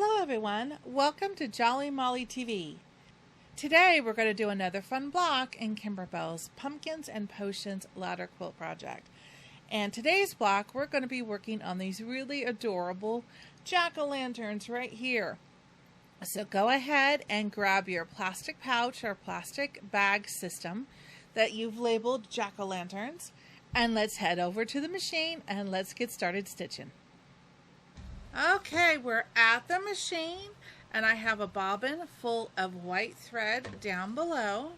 Hello everyone, welcome to Jolly Molly TV. Today we're going to do another fun block in Kimberbell's Pumpkins and Potions ladder quilt project. And today's block we're going to be working on these really adorable jack-o'-lanterns right here. So go ahead and grab your plastic pouch or plastic bag system that you've labeled jack-o'-lanterns, and let's head over to the machine and let's get started stitching. Okay, we're at the machine and I have a bobbin full of white thread down below.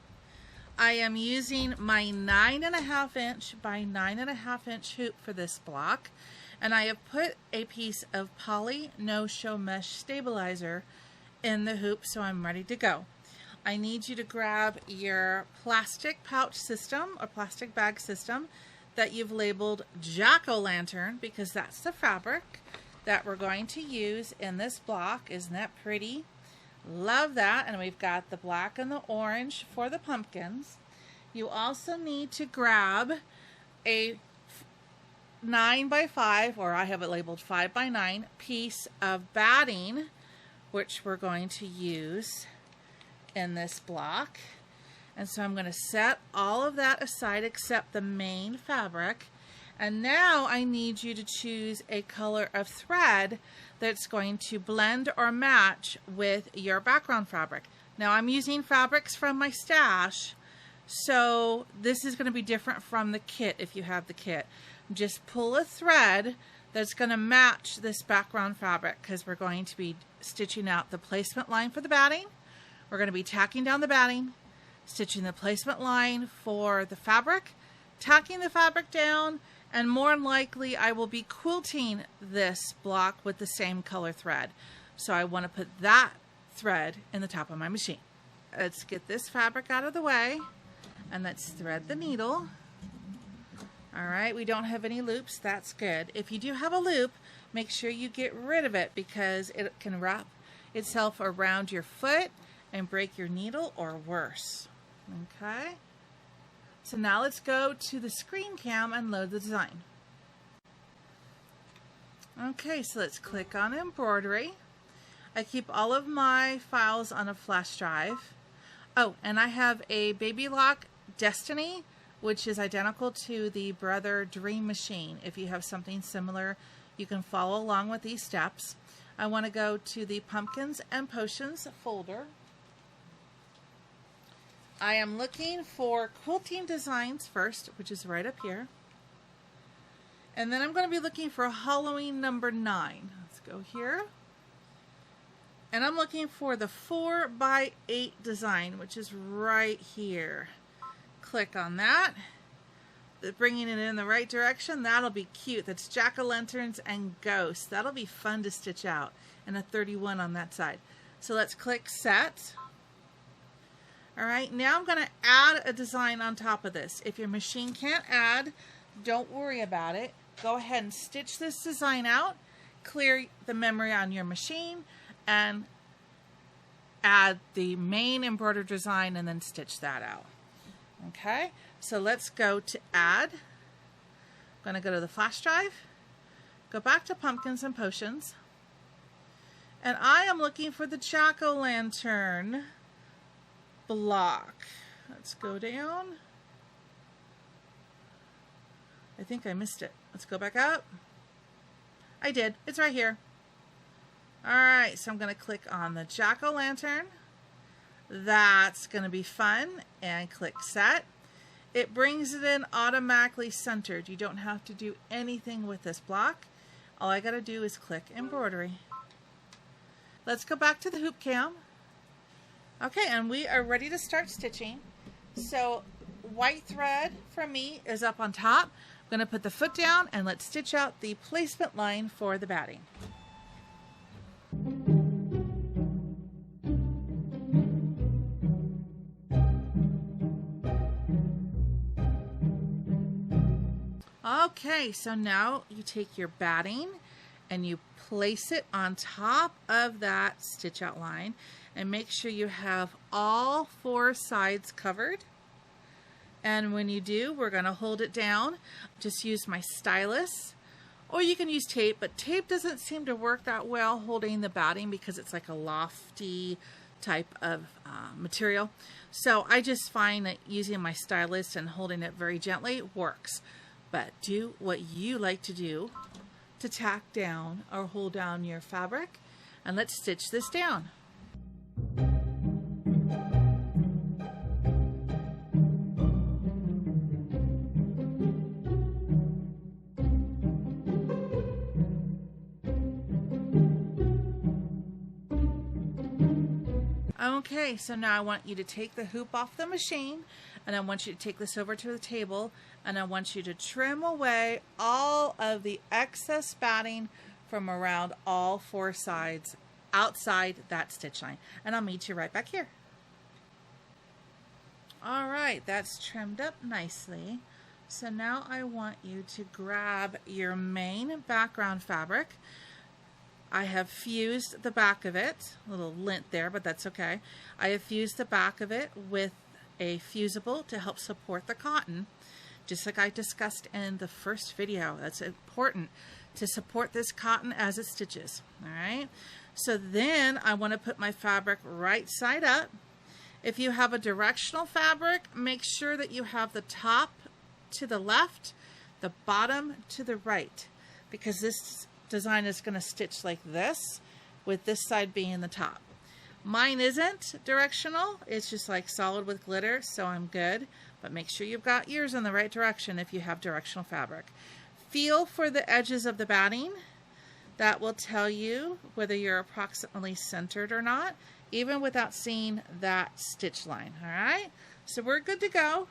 I am using my 9.5 inch by 9.5 inch hoop for this block, and I have put a piece of poly no-show mesh stabilizer in the hoop, so I'm ready to go. I need you to grab your plastic pouch system or plastic bag system that you've labeled jack-o'-lantern, because that's the fabric that we're going to use in this block. Isn't that pretty? Love that. And we've got the black and the orange for the pumpkins. You also need to grab a 9 by 5, or I have it labeled 5 by 9 piece of batting, which we're going to use in this block. And so I'm going to set all of that aside except the main fabric. And now I need you to choose a color of thread that's going to blend or match with your background fabric. Now I'm using fabrics from my stash, so this is going to be different from the kit if you have the kit. Just pull a thread that's going to match this background fabric, because we're going to be stitching out the placement line for the batting. We're going to be tacking down the batting, stitching the placement line for the fabric, tacking the fabric down, and more than likely I will be quilting this block with the same color thread. So I want to put that thread in the top of my machine. Let's get this fabric out of the way and let's thread the needle. Alright, we don't have any loops, that's good. If you do have a loop, make sure you get rid of it, because it can wrap itself around your foot and break your needle or worse. Okay? So now let's go to the screen cam and load the design. Okay, so let's click on Embroidery. I keep all of my files on a flash drive. Oh, and I have a Baby Lock Destiny, which is identical to the Brother Dream Machine. If you have something similar, you can follow along with these steps. I want to go to the Pumpkins and Potions folder. I am looking for quilting designs first, which is right up here. And then I'm going to be looking for Halloween number 9. Let's go here. And I'm looking for the 4 by 8 design, which is right here. Click on that. Bringing it in the right direction. That'll be cute. That's jack-o'-lanterns and ghosts. That'll be fun to stitch out. And a 31 on that side. So let's click Set. Alright, now I'm going to add a design on top of this. If your machine can't add, don't worry about it. Go ahead and stitch this design out, clear the memory on your machine, and add the main embroidered design and then stitch that out. Okay, so let's go to Add. I'm going to go to the flash drive, go back to Pumpkins and Potions, and I am looking for the jack-o'-lantern block. Let's go down. I think I missed it. Let's go back up. I did. It's right here. Alright, so I'm going to click on the jack-o'-lantern. That's going to be fun. And click Set. It brings it in automatically centered. You don't have to do anything with this block. All I got to do is click Embroidery. Let's go back to the hoop cam. Okay, and we are ready to start stitching. So white thread for me is up on top. I'm going to put the foot down and let's stitch out the placement line for the batting. Okay, so now you take your batting and you place it on top of that stitch out line. And make sure you have all 4 sides covered. And when you do, we're going to hold it down. Just use my stylus Or you can use tape, but tape doesn't seem to work that well holding the batting because it's like a lofty type of material. So I just find that using my stylus and holding it very gently works. But do what you like to do to tack down or hold down your fabric, and let's stitch this down. Okay, so now I want you to take the hoop off the machine, and I want you to take this over to the table, and I want you to trim away all of the excess batting from around all four sides outside that stitch line. And I'll meet you right back here. All right, that's trimmed up nicely. So now I want you to grab your main background fabric. I have fused the back of it, a little lint there, but that's okay. I have fused the back of it with a fusible to help support the cotton, just like I discussed in the first video. That's important to support this cotton as it stitches. All right, so then I want to put my fabric right side up. If you have a directional fabric, make sure that you have the top to the left, the bottom to the right, because this design is going to stitch like this, with this side being the top. Mine isn't directional, it's just like solid with glitter, so I'm good. But make sure you've got yours in the right direction if you have directional fabric. Feel for the edges of the batting. That will tell you whether you're approximately centered or not, even without seeing that stitch line. All right, so we're good to go.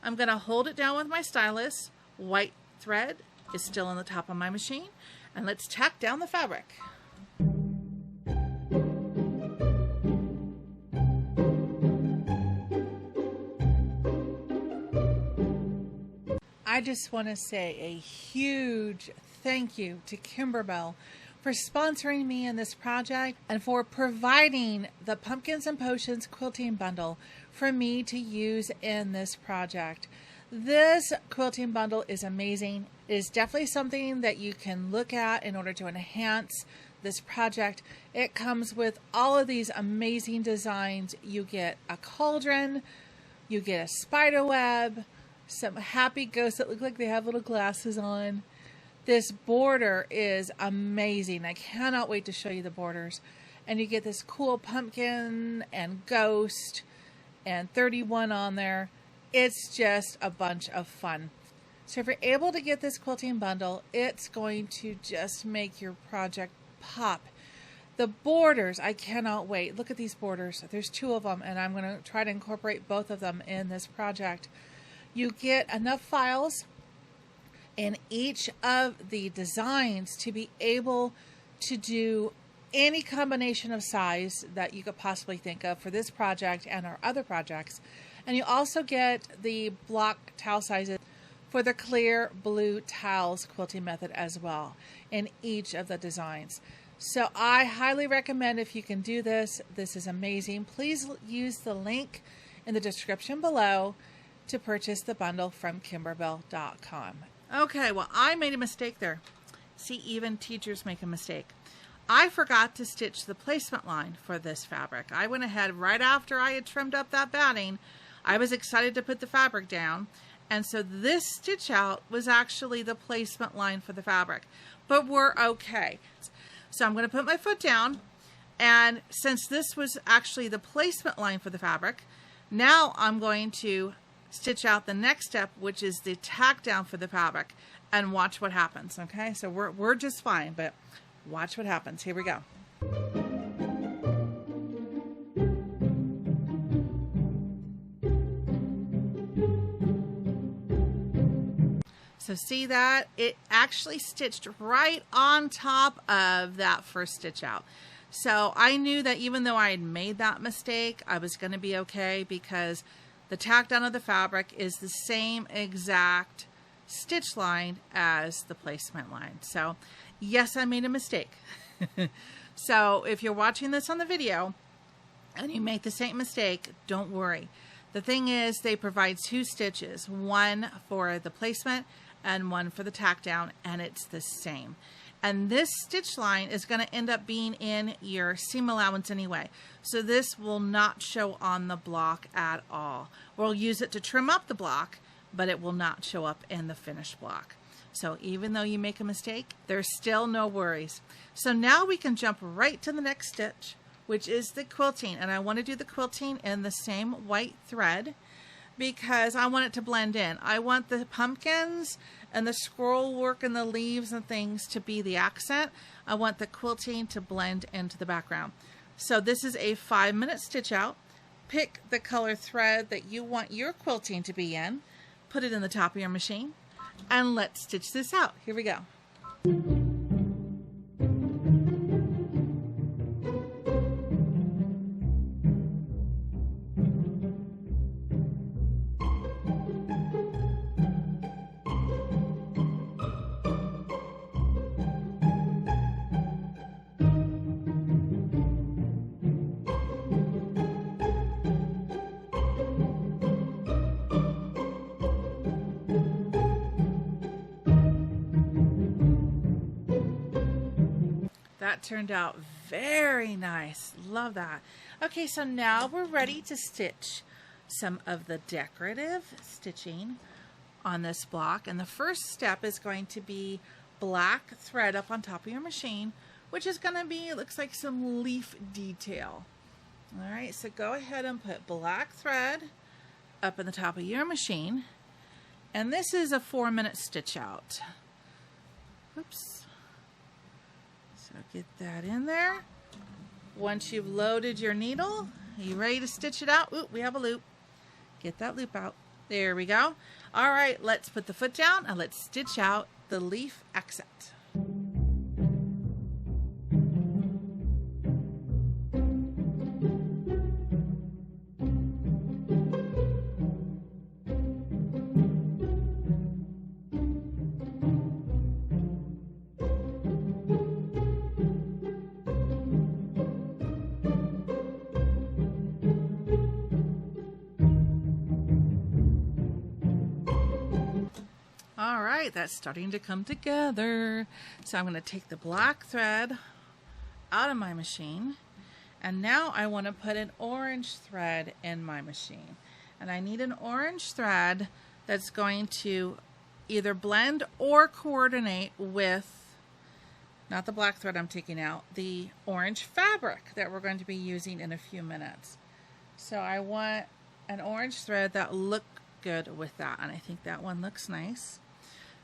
I'm going to hold it down with my stylus. White thread is still on the top of my machine. And let's tack down the fabric. I just want to say a huge thank you to Kimberbell for sponsoring me in this project and for providing the Pumpkins and Potions quilting bundle for me to use in this project. This quilting bundle is amazing. It is definitely something that you can look at in order to enhance this project. It comes with all of these amazing designs. You get a cauldron, you get a spider web, some happy ghosts that look like they have little glasses on. This border is amazing. I cannot wait to show you the borders. And you get this cool pumpkin and ghost and 31 on there. It's just a bunch of fun. So if you're able to get this quilting bundle, it's going to just make your project pop. The borders, I cannot wait. Look at these borders. There's two of them, and I'm going to try to incorporate both of them in this project. You get enough files in each of the designs to be able to do any combination of size that you could possibly think of for this project and our other projects. And you also get the block towel sizes for the clear blue towels quilting method as well in each of the designs. So I highly recommend, if you can do this, this is amazing. Please use the link in the description below to purchase the bundle from Kimberbell.com. Okay, well, I made a mistake there. See, even teachers make a mistake. I forgot to stitch the placement line for this fabric. I went ahead right after I had trimmed up that batting. I was excited to put the fabric down, and so this stitch out was actually the placement line for the fabric, but we're okay. So I'm going to put my foot down, and since this was actually the placement line for the fabric, now I'm going to stitch out the next step, which is the tack down for the fabric, and watch what happens. Okay, so we're just fine, but watch what happens. Here we go. So see that? It actually stitched right on top of that first stitch out. So I knew that even though I had made that mistake, I was going to be okay, because the tack down of the fabric is the same exact stitch line as the placement line. So yes, I made a mistake. So if you're watching this on the video and you make the same mistake, don't worry. The thing is, they provide two stitches, one for the placement and one for the tack down, and it's the same. And this stitch line is going to end up being in your seam allowance anyway. So this will not show on the block at all. We'll use it to trim up the block, but it will not show up in the finished block. So even though you make a mistake, there's still no worries. So now we can jump right to the next stitch, which is the quilting. And I want to do the quilting in the same white thread because I want it to blend in. I want the pumpkins and the scroll work and the leaves and things to be the accent. I want the quilting to blend into the background. So this is a 5-minute stitch out. Pick the color thread that you want your quilting to be in. Put it in the top of your machine. And let's stitch this out. Here we go. That turned out very nice. Love that. Okay, so now we're ready to stitch some of the decorative stitching on this block. And the first step is going to be black thread up on top of your machine, which is going to be, it looks like some leaf detail. All right, so go ahead and put black thread up in the top of your machine. And this is a 4-minute stitch out. Oops. So get that in there. Once you've loaded your needle, are you ready to stitch it out? Ooh, we have a loop. Get that loop out. There we go. All right, let's put the foot down and let's stitch out the leaf accent. All right, that's starting to come together. So I'm going to take the black thread out of my machine, and now I want to put an orange thread in my machine. And I need an orange thread that's going to either blend or coordinate with, not the black thread I'm taking out, the orange fabric that we're going to be using in a few minutes. So I want an orange thread that look good with that, and I think that one looks nice.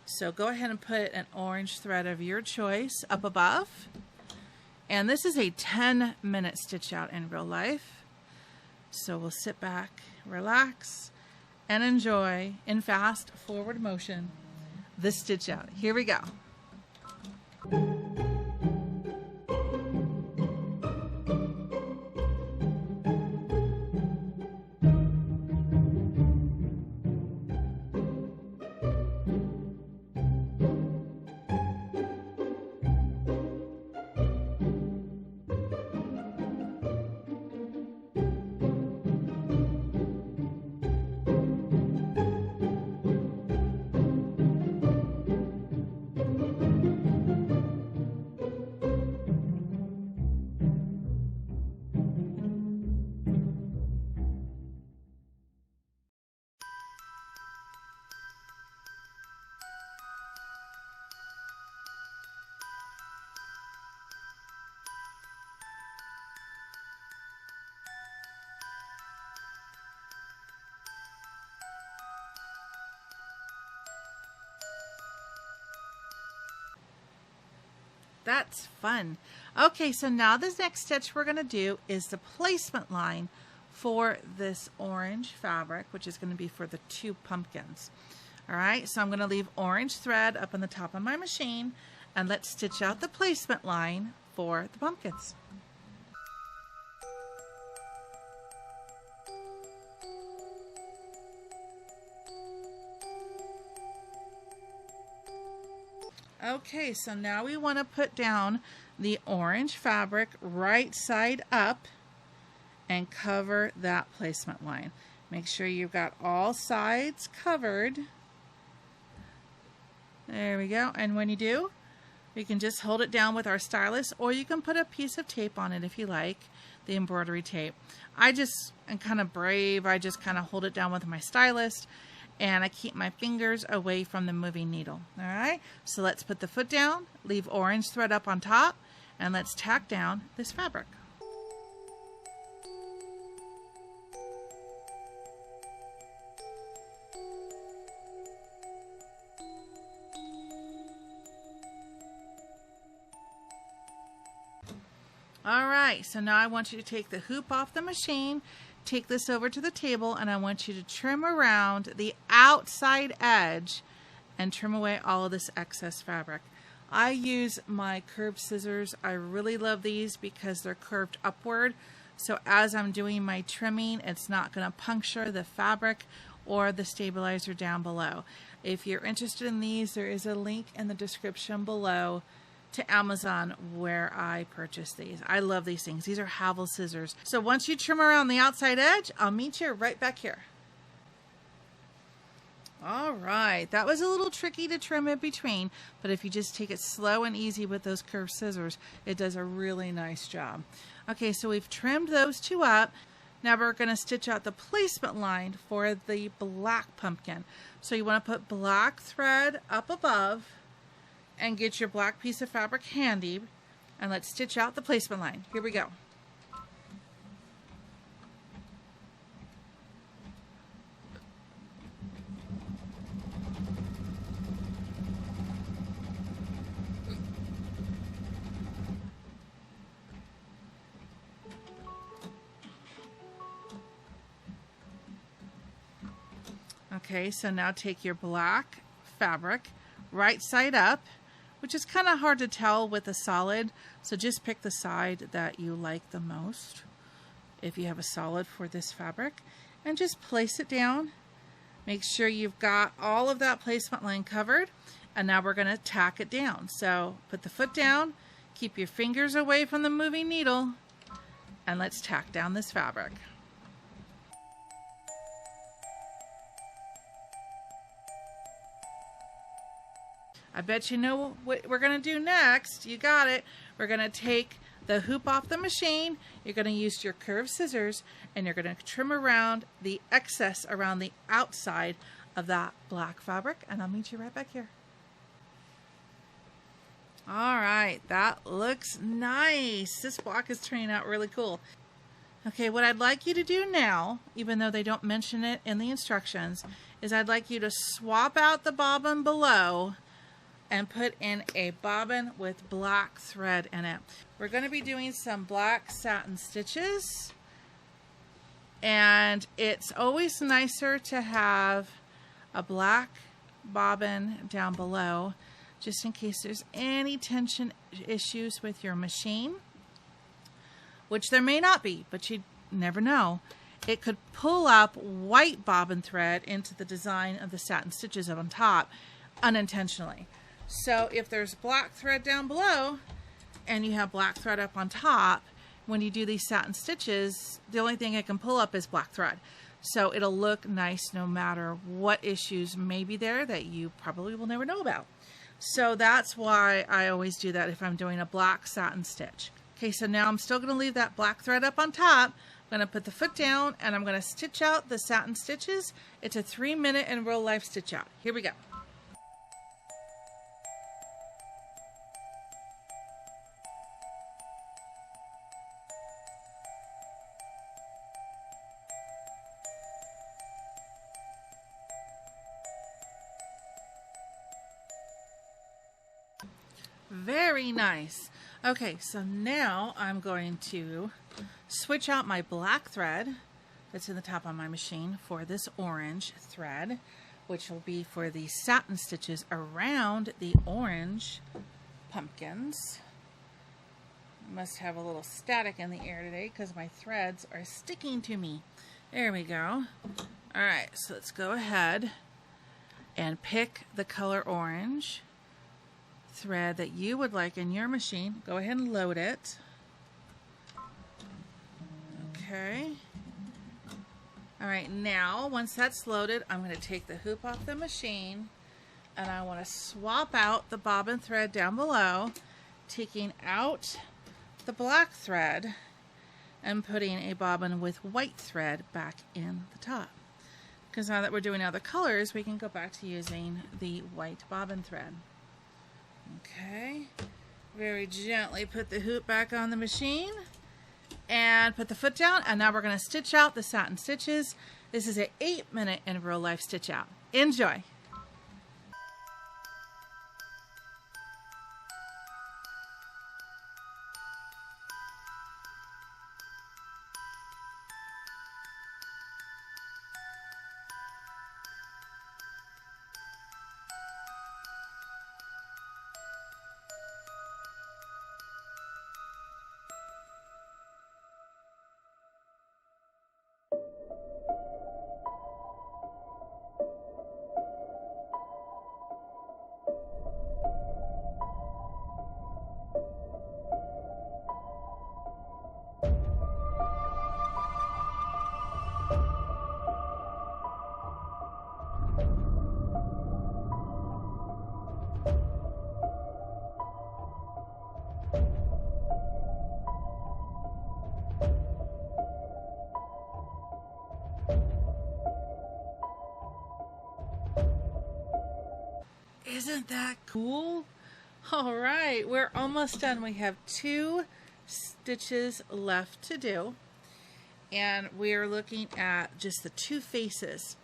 So go ahead and put an orange thread of your choice up above. And this is a 10-minute stitch out in real life. So we'll sit back, relax, and enjoy in fast forward motion the stitch out. Here we go. That's fun. Okay, so now the next stitch we're going to do is the placement line for this orange fabric, which is going to be for the 2 pumpkins. All right, so I'm going to leave orange thread up on the top of my machine, and let's stitch out the placement line for the pumpkins. Okay, so now we want to put down the orange fabric right side up and cover that placement line. Make sure you've got all sides covered. There we go. And when you do, we can just hold it down with our stylus, or you can put a piece of tape on it if you like, the embroidery tape. I just am kind of brave. I just kind of hold it down with my stylus, and I keep my fingers away from the moving needle. All right, so let's put the foot down, leave orange thread up on top, and let's tack down this fabric. Alright, so now I want you to take the hoop off the machine, take this over to the table, and I want you to trim around the outside edge and trim away all of this excess fabric. I use my curved scissors. I really love these because they're curved upward, so as I'm doing my trimming, it's not going to puncture the fabric or the stabilizer down below. If you're interested in these, there is a link in the description below to Amazon where I purchased these. I love these things. These are Havel scissors. So once you trim around the outside edge, I'll meet you right back here. All right, that was a little tricky to trim in between, but if you just take it slow and easy with those curved scissors, it does a really nice job. Okay, so we've trimmed those two up. Now we're going to stitch out the placement line for the black pumpkin. So you want to put black thread up above and get your black piece of fabric handy, and let's stitch out the placement line. Here we go. Okay, so now take your black fabric right side up, which is kind of hard to tell with a solid, so just pick the side that you like the most if you have a solid for this fabric, and just place it down. Make sure you've got all of that placement line covered, and now we're going to tack it down. So put the foot down, keep your fingers away from the moving needle, and let's tack down this fabric. I bet you know what we're going to do next. You got it. We're going to take the hoop off the machine. You're going to use your curved scissors, and you're going to trim around the excess around the outside of that black fabric, and I'll meet you right back here. All right, that looks nice. This block is turning out really cool. Okay, what I'd like you to do now, even though they don't mention it in the instructions, is I'd like you to swap out the bobbin below and put in a bobbin with black thread in it. We're going to be doing some black satin stitches, and it's always nicer to have a black bobbin down below just in case there's any tension issues with your machine, which there may not be, but you never know. It could pull up white bobbin thread into the design of the satin stitches up on top unintentionally. So if there's black thread down below and you have black thread up on top, when you do these satin stitches, the only thing it can pull up is black thread. So it'll look nice no matter what issues may be there that you probably will never know about. So that's why I always do that if I'm doing a black satin stitch. Okay, so now I'm still going to leave that black thread up on top. I'm going to put the foot down, and I'm going to stitch out the satin stitches. It's a 3-minute in real life stitch out. Here we go. Very nice. Okay, so now I'm going to switch out my black thread that's in the top of my machine for this orange thread, which will be for the satin stitches around the orange pumpkins. Must have a little static in the air today because my threads are sticking to me. There we go. Alright, so let's go ahead and pick the color orange thread that you would like in your machine. Go ahead and load it. Okay. Alright, now once that's loaded, I'm going to take the hoop off the machine. and I want to swap out the bobbin thread down below, taking out the black thread and putting a bobbin with white thread back in the top. Because now that we're doing other colors, we can go back to using the white bobbin thread. Okay, very gently put the hoop back on the machine and put the foot down, and now we're going to stitch out the satin stitches. This is an 8-minute in real life stitch out. Enjoy! Isn't that cool? All right, we're almost done. We have 2 stitches left to do, and we're looking at just the 2 faces.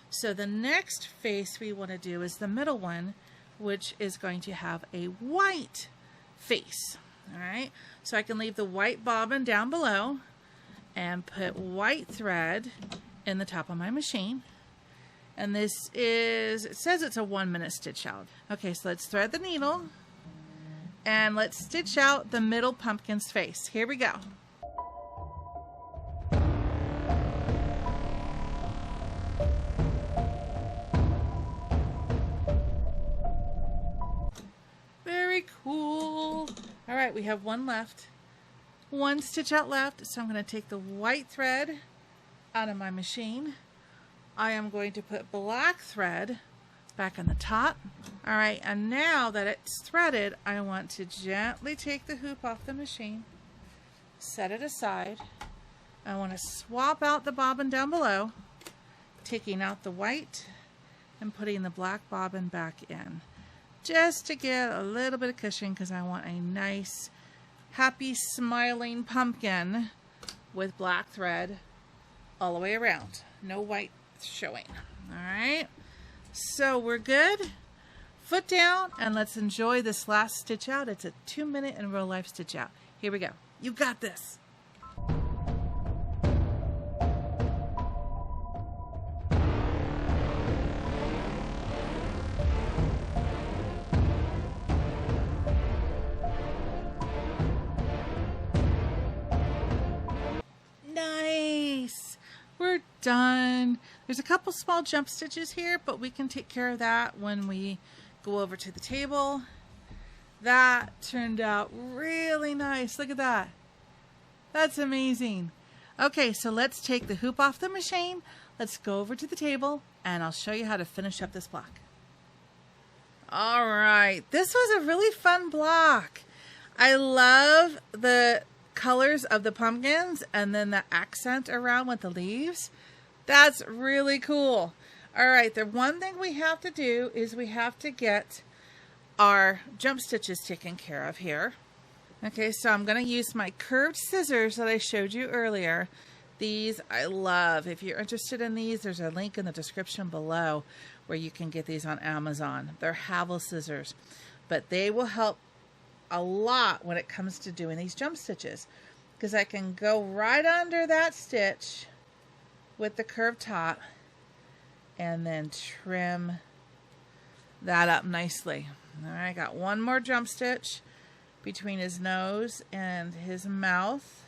So the next face we want to do is the middle one, which is going to have a white face. All right, so I can leave the white bobbin down below and put white thread in the top of my machine. And this is, it says it's a 1-minute stitch out. Okay, so let's thread the needle and let's stitch out the middle pumpkin's face. Here we go. Very cool. All right, we have 1 left. 1 stitch out left, so I'm going to take the white thread out of my machine. I am going to put black thread back on the top. All right, and now that it's threaded, I want to gently take the hoop off the machine, set it aside. I want to swap out the bobbin down below, taking out the white and putting the black bobbin back in, just to get a little bit of cushion, because I want a nice, happy, smiling pumpkin with black thread all the way around. No white showing. All right, so we're good. Foot down, and let's enjoy this last stitch out. It's a 2-minute in real life stitch out. Here we go. You got this. Nice. We're done. There's a couple small jump stitches here, but we can take care of that when we go over to the table. That turned out really nice. Look at that. That's amazing. Okay, so let's take the hoop off the machine. Let's go over to the table, and I'll show you how to finish up this block. All right, this was a really fun block. I love the colors of the pumpkins and then the accent around with the leaves. That's really cool. All right, the one thing we have to do is we have to get our jump stitches taken care of here. Okay, so I'm going to use my curved scissors that I showed you earlier. These I love. If you're interested in these, there's a link in the description below where you can get these on Amazon. They're Havel scissors, but they will help a lot when it comes to doing these jump stitches, because I can go right under that stitch with the curved top and then trim that up nicely. All right, got one more jump stitch between his nose and his mouth,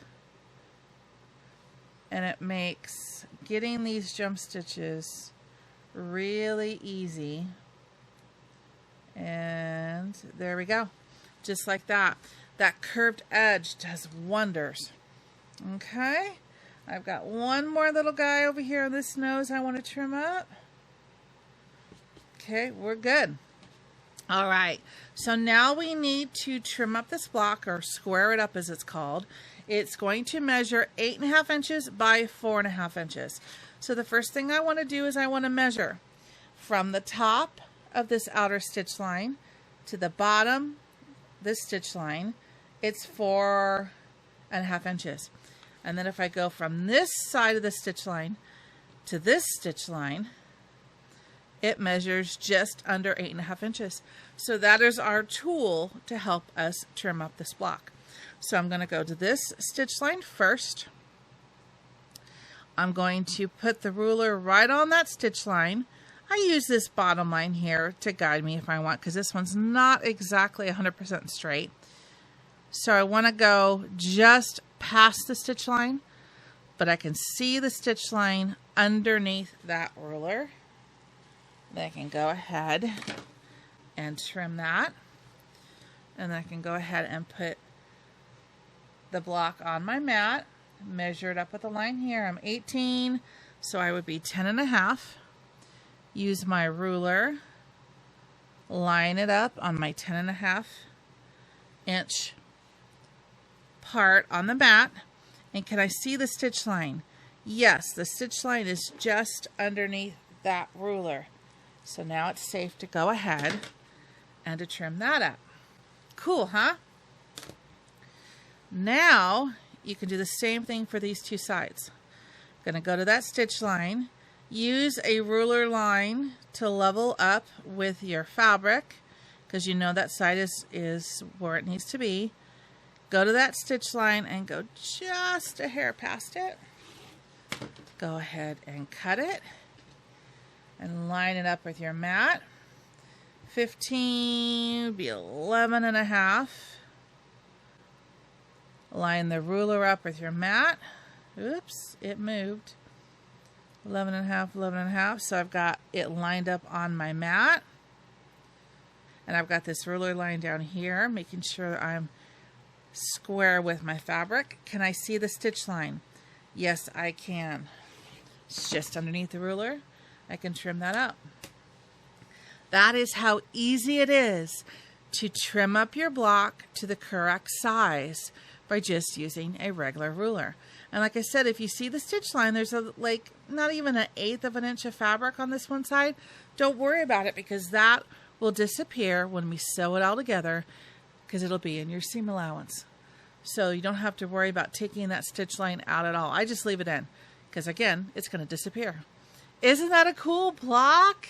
and it makes getting these jump stitches really easy. And there we go. Just like that. That curved edge does wonders. Okay, I've got one more little guy over here on this nose I want to trim up. Okay, we're good. All right, so now we need to trim up this block, or square it up as it's called. It's going to measure 8.5 inches by 4.5 inches. So the first thing I want to do is I want to measure from the top of this outer stitch line to the bottom this stitch line. It's 4.5 inches. And then if I go from this side of the stitch line to this stitch line, it measures just under 8.5 inches. So that is our tool to help us trim up this block. So I'm going to go to this stitch line first. I'm going to put the ruler right on that stitch line. I use this bottom line here to guide me if I want, because this one's not exactly 100% straight. So I want to go just past the stitch line, but I can see the stitch line underneath that ruler. Then I can go ahead and trim that. And then I can go ahead and put the block on my mat, measure it up with the line here. I'm 18, so I would be 10.5. Use my ruler, line it up on my 10.5 inch part on the mat. And can I see the stitch line? Yes, the stitch line is just underneath that ruler. So now it's safe to go ahead and to trim that up. Cool, huh? Now you can do the same thing for these two sides. I'm going to go to that stitch line, use a ruler line to level up with your fabric, because you know that side is where it needs to be. Go to that stitch line and go just a hair past it. Go ahead and cut it and line it up with your mat. 15 would be 11.5. Line the ruler up with your mat. Oops, it moved. 11.5, 11.5. So I've got it lined up on my mat. And I've got this ruler line down here, making sure I'm square with my fabric. Can I see the stitch line? Yes, I can. It's just underneath the ruler. I can trim that up. That is how easy it is to trim up your block to the correct size by just using a regular ruler. And like I said, if you see the stitch line, there's like not even 1/8 of an inch of fabric on this one side. Don't worry about it, because that will disappear when we sew it all together, because it'll be in your seam allowance. So you don't have to worry about taking that stitch line out at all. I just leave it in, because again, it's going to disappear. Isn't that a cool block?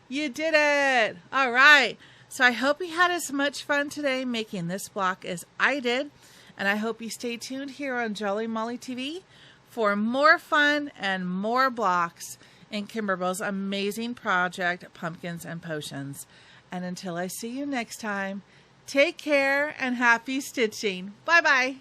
You did it! All right. So I hope you had as much fun today making this block as I did. And I hope you stay tuned here on Jolly Molly TV for more fun and more blocks in Kimberbell's amazing project, Pumpkins and Potions. And until I see you next time, take care and happy stitching. Bye-bye.